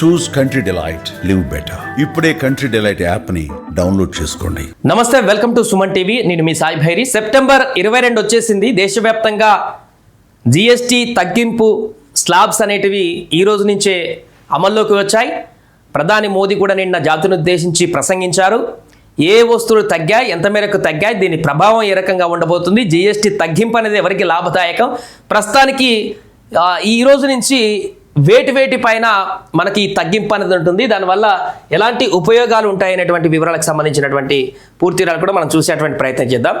చూస్ country delight, live better. ఇప్పుడే country delight app ని download చేసుకోండి. నమస్తే, వెల్కమ్ టు సుమన్ టీవీ. నేను మీ సాయి భైరి. సెప్టెంబర్ 22 వచ్చేసింది. దేశవ్యాప్తంగా జిఎస్టీ తగ్గింపు స్లాబ్స్ అనేటివి ఈ రోజు నుంచే అమల్లోకి వచ్చాయి. ప్రధాని మోదీ కూడా నిన్న జాతిని ఉద్దేశించి ప్రసంగించారు. ఏ వస్తువులు తగ్గాయి, ఎంత మేరకు తగ్గాయి, దీని ప్రభావం ఏ రకంగా ఉండబోతుంది, జిఎస్టీ తగ్గింపు అనేది ఎవరికి లాభదాయకం, ప్రస్తుతానికి ఈ రోజు నుంచి వేటి పైన మనకి తగ్గింపు అనేది ఉంటుంది, దానివల్ల ఎలాంటి ఉపయోగాలు ఉంటాయనేటువంటి వివరాలకు సంబంధించినటువంటి పూర్తి వివరాలు కూడా మనం చూసేటువంటి ప్రయత్నం చేద్దాం.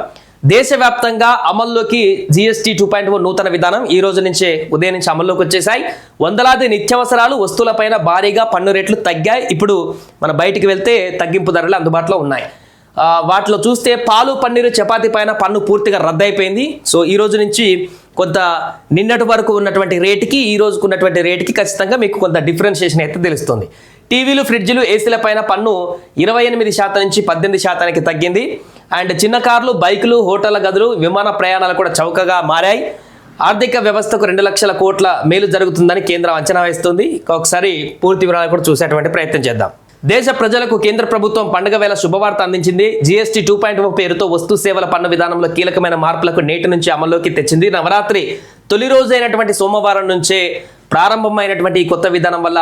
దేశవ్యాప్తంగా అమల్లోకి జిఎస్టీ 2.0 నూతన విధానం ఈ రోజు నుంచే ఉదయం నుంచి అమల్లోకి వచ్చేసాయి. వందలాది నిత్యావసరాలు వస్తువులపైన భారీగా పన్ను రేట్లు తగ్గాయి. ఇప్పుడు మన బయటికి వెళ్తే తగ్గింపు ధరలు అందుబాటులో ఉన్నాయి. వాటిలో చూస్తే పాలు, పన్నీరు, చపాతీ పైన పన్ను పూర్తిగా రద్దయిపోయింది. సో ఈ రోజు నుంచి కొంత నిన్నటి వరకు ఉన్నటువంటి రేటుకి ఈ రోజుకు ఉన్నటువంటి రేటుకి ఖచ్చితంగా మీకు కొంత డిఫరెన్షియేషన్ అయితే తెలుస్తుంది. టీవీలు, ఫ్రిడ్జ్లు, ఏసీల పైన పన్ను 28% నుంచి 18% తగ్గింది. అండ్ చిన్న కార్లు, బైకులు, హోటళ్ల గదులు, విమాన ప్రయాణాలు కూడా చౌకగా మారాయి. ఆర్థిక వ్యవస్థకు 2 లక్షల కోట్ల మేలు జరుగుతుందని కేంద్రం అంచనా వేస్తుంది. ఒకసారి పూర్తి వివరాలు కూడా చూసేటువంటి ప్రయత్నం చేద్దాం. దేశ ప్రజలకు కేంద్ర ప్రభుత్వం పండుగ వేళ శుభవార్త అందించింది. జిఎస్టీ 2.0 పేరుతో వస్తు సేవల పన్ను విధానంలో కీలకమైన మార్పులకు నేటి నుంచి అమల్లోకి తెచ్చింది. నవరాత్రి తొలి రోజు అయినటువంటి సోమవారం నుంచే ప్రారంభమైనటువంటి ఈ కొత్త విధానం వల్ల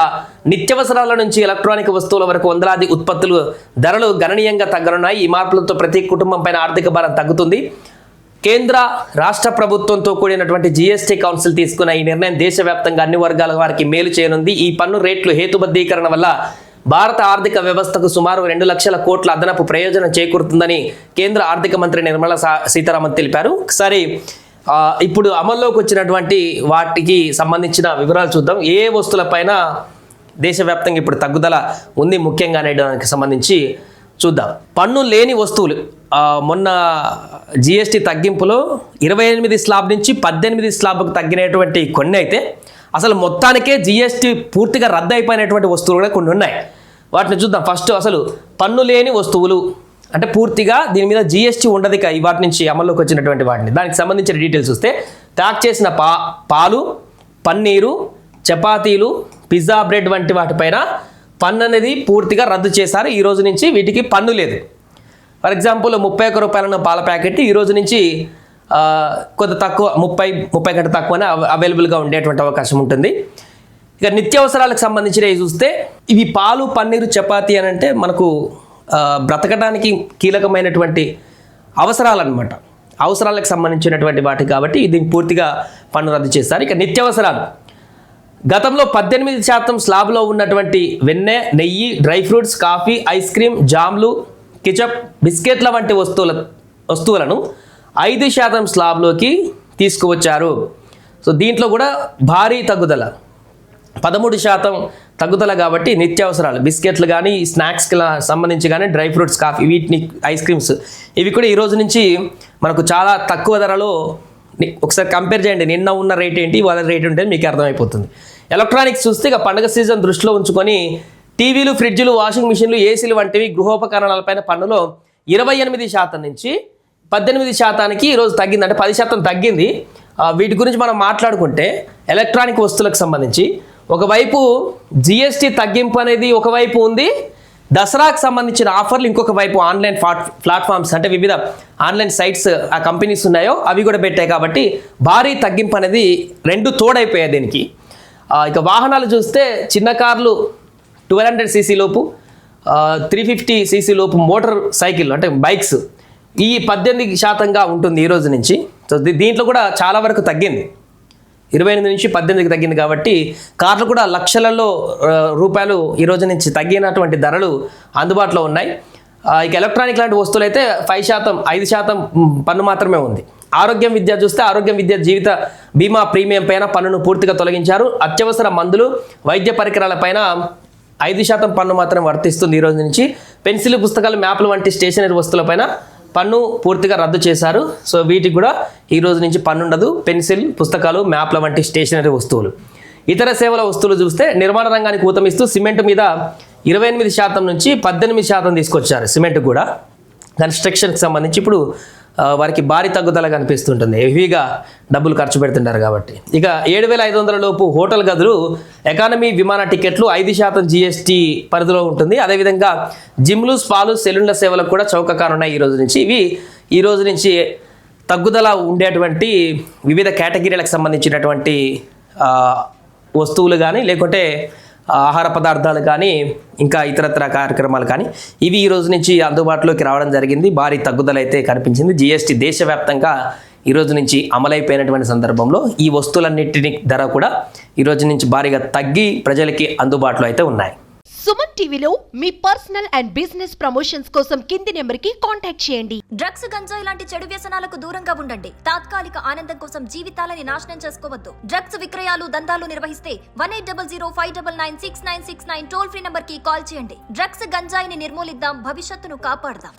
నిత్యావసరాల నుంచి ఎలక్ట్రానిక్ వస్తువుల వరకు వందలాది ఉత్పత్తులు ధరలు గణనీయంగా తగ్గనున్నాయి. ఈ మార్పులతో ప్రతి కుటుంబం పైన ఆర్థిక భారం తగ్గుతుంది. కేంద్ర రాష్ట్ర ప్రభుత్వంతో కూడినటువంటి జిఎస్టీ కౌన్సిల్ తీసుకున్న ఈ నిర్ణయం దేశవ్యాప్తంగా అన్ని వర్గాల వారికి మేలు చేయనుంది. ఈ పన్ను రేట్లు హేతుబద్ధీకరణ వల్ల భారత ఆర్థిక వ్యవస్థకు సుమారు 2 లక్షల కోట్ల అదనపు ప్రయోజనం చేకూరుతుందని కేంద్ర ఆర్థిక మంత్రి నిర్మలా సీతారామన్ తెలిపారు. ఒకసారి ఇప్పుడు అమల్లోకి వచ్చినటువంటి వాటికి సంబంధించిన వివరాలు చూద్దాం. ఏ వస్తువులపైన దేశవ్యాప్తంగా ఇప్పుడు తగ్గుదల ఉంది ముఖ్యంగా అనే దానికి సంబంధించి చూద్దాం. పన్ను లేని వస్తువులు మొన్న జిఎస్టీ తగ్గింపులో 28 స్లాబ్ నుంచి 18 స్లాబ్కు తగ్గినటువంటి కొన్ని అయితే అసలు మొత్తానికే జిఎస్టీ పూర్తిగా రద్దు అయిపోయినటువంటి వస్తువులు కూడా కొన్ని ఉన్నాయి. వాటిని చూద్దాం. ఫస్ట్ అసలు పన్ను లేని వస్తువులు అంటే పూర్తిగా దీని మీద జిఎస్టీ ఉండదు. వాటి నుంచి అమల్లోకి వచ్చినటువంటి వాటిని దానికి సంబంధించిన డీటెయిల్స్ చూస్తే ప్యాక్ చేసిన పాలు, పన్నీరు, చపాతీలు, పిజ్జా బ్రెడ్ వంటి వాటిపైన పన్ను అనేది పూర్తిగా రద్దు చేశారు. ఈ రోజు నుంచి వీటికి పన్ను లేదు. ఫర్ ఎగ్జాంపుల్ 31 రూపాయల పాల ప్యాకెట్ ఈ రోజు నుంచి కొంత తక్కువ 30 కంటే తక్కువనే అవైలబుల్గా ఉండేటువంటి అవకాశం ఉంటుంది. ఇక నిత్యావసరాలకు సంబంధించినవి చూస్తే ఇవి పాలు, పన్నీరు, చపాతీ అని అంటే మనకు బ్రతకడానికి కీలకమైనటువంటి అవసరాలు అనమాట. అవసరాలకు సంబంధించినటువంటి వాటి కాబట్టి దీన్ని పూర్తిగా పన్ను రద్దు చేస్తారు. ఇక నిత్యావసరాలు గతంలో 18% స్లాబ్లో ఉన్నటువంటి వెన్నె, నెయ్యి, dry fruits, coffee, ice cream, జామ్లు, కెచప్, బిస్కెట్ల వంటి వస్తువులను 5% స్లాబ్లోకి తీసుకువచ్చారు. సో దీంట్లో కూడా భారీ తగ్గుదల, 13% తగ్గుదల. కాబట్టి నిత్యావసరాలు బిస్కెట్లు కానీ, స్నాక్స్కి సంబంధించి కానీ, డ్రై ఫ్రూట్స్, కాఫీ, వీటిని ఐస్ క్రీమ్స్ ఇవి కూడా ఈ రోజు నుంచి మనకు చాలా తక్కువ ధరలో ఒకసారి కంపేర్ చేయండి. నిన్న ఉన్న రేట్ ఏంటి, వాళ్ళ రేట్ ఉంటే మీకు అర్థమైపోతుంది. ఎలక్ట్రానిక్స్ చూస్తే ఇక పండుగ సీజన్ దృష్టిలో ఉంచుకొని టీవీలు, ఫ్రిడ్జ్లు, వాషింగ్ మిషన్లు, ఏసీలు వంటివి గృహోపకరణాలపైన పన్నులో 28% నుంచి 18% ఈరోజు తగ్గింది. అంటే 10% తగ్గింది. వీటి గురించి మనం మాట్లాడుకుంటే ఎలక్ట్రానిక్ వస్తువులకు సంబంధించి ఒకవైపు జిఎస్టీ తగ్గింపు అనేది ఒకవైపు ఉంది, దసరాకు సంబంధించిన ఆఫర్లు ఇంకొక వైపు ఆన్లైన్ ప్లాట్ఫామ్స్ అంటే వివిధ ఆన్లైన్ సైట్స్ ఆ కంపెనీస్ ఉన్నాయో అవి కూడా పెట్టాయి. కాబట్టి భారీ తగ్గింపు అనేది రెండు తోడైపోయాయి దీనికి. ఇక వాహనాలు చూస్తే చిన్న కార్లు 1200cc లోపు, 350cc లోపు మోటార్ సైకిల్ అంటే బైక్స్ ఈ 18% ఉంటుంది ఈ రోజు నుంచి. సో దీంట్లో కూడా చాలా వరకు తగ్గింది, 28 నుంచి 18కి తగ్గింది. కాబట్టి కార్లు కూడా లక్షలలో రూపాయలు ఈ రోజు నుంచి తగ్గినటువంటి ధరలు అందుబాటులో ఉన్నాయి. ఇక ఎలక్ట్రానిక్ లాంటి వస్తువులు అయితే 5% పన్ను మాత్రమే ఉంది. ఆరోగ్యం, విద్య చూస్తే ఆరోగ్యం, విద్య, జీవిత బీమా ప్రీమియం పైన పన్నును పూర్తిగా తొలగించారు. అత్యవసర మందులు, వైద్య పరికరాల పైన 5% పన్ను మాత్రం వర్తిస్తుంది ఈ రోజు నుంచి. పెన్సిల్, పుస్తకాలు, మ్యాప్లు వంటి స్టేషనరీ వస్తువులపైన పన్ను పూర్తిగా రద్దు చేశారు. సో వీటికి కూడా ఈ రోజు నుంచి పన్ను ఉండదు. పెన్సిల్, పుస్తకాలు, మ్యాప్ల వంటి స్టేషనరీ వస్తువులు. ఇతర సేవల వస్తువులు చూస్తే నిర్మాణ రంగానికి ఊతమిస్తూ సిమెంట్ మీద 28% నుంచి 18% తీసుకొచ్చారు సిమెంట్ కూడా. కన్స్ట్రక్షన్కి సంబంధించి ఇప్పుడు వారికి భారీ తగ్గుదల కనిపిస్తుంటుంది. హెవీగా డబ్బులు ఖర్చు పెడుతుంటారు కాబట్టి. ఇక 7,500 లోపు హోటల్ గదులు, ఎకానమీ విమాన టికెట్లు 5% జీఎస్టీ పరిధిలో ఉంటుంది. అదేవిధంగా జిమ్లు, స్పాలు, సెలూన్ల సేవలకు కూడా చౌక కానున్నాయి ఈ రోజు నుంచి. ఇవి ఈ రోజు నుంచి తగ్గుదల ఉండేటువంటి వివిధ కేటగిరీలకు సంబంధించినటువంటి వస్తువులు కానీ, లేకుంటే ఆహార పదార్థాలు కానీ, ఇంకా ఇతరత్ర కార్యక్రమాలు కానీ ఇవి ఈ రోజు నుంచి అందుబాటులోకి రావడం జరిగింది. భారీ తగ్గుదల అయితే కనిపించింది. జీఎస్టీ దేశవ్యాప్తంగా ఈ రోజు నుంచి అమలైపోయినటువంటి సందర్భంలో ఈ వస్తువులన్నింటినీ ధర కూడా ఈ రోజు నుంచి భారీగా తగ్గి ప్రజలకి అందుబాటులో అయితే ఉన్నాయి. సుమన్ టీవీలో మీ పర్సనల్ అండ్ బిజినెస్ ప్రమోషన్స్ కోసం కింది నెంబర్కి కాంటాక్ట్ చేయండి. డ్రగ్స్, గంజాయి లాంటి చెడు వ్యసనాలకు దూరంగా ఉండండి. తాత్కాలిక ఆనందం కోసం జీవితాలని నాశనం చేసుకోవద్దు. డ్రగ్స్ విక్రయాలు, దందాలు నిర్వహిస్తే 1800599696 టోల్ ఫ్రీ నంబర్ కి కాల్ చేయండి. డ్రగ్స్, గంజాయిని నిర్మూలిద్దాం, భవిష్యత్తును కాపాడదాం.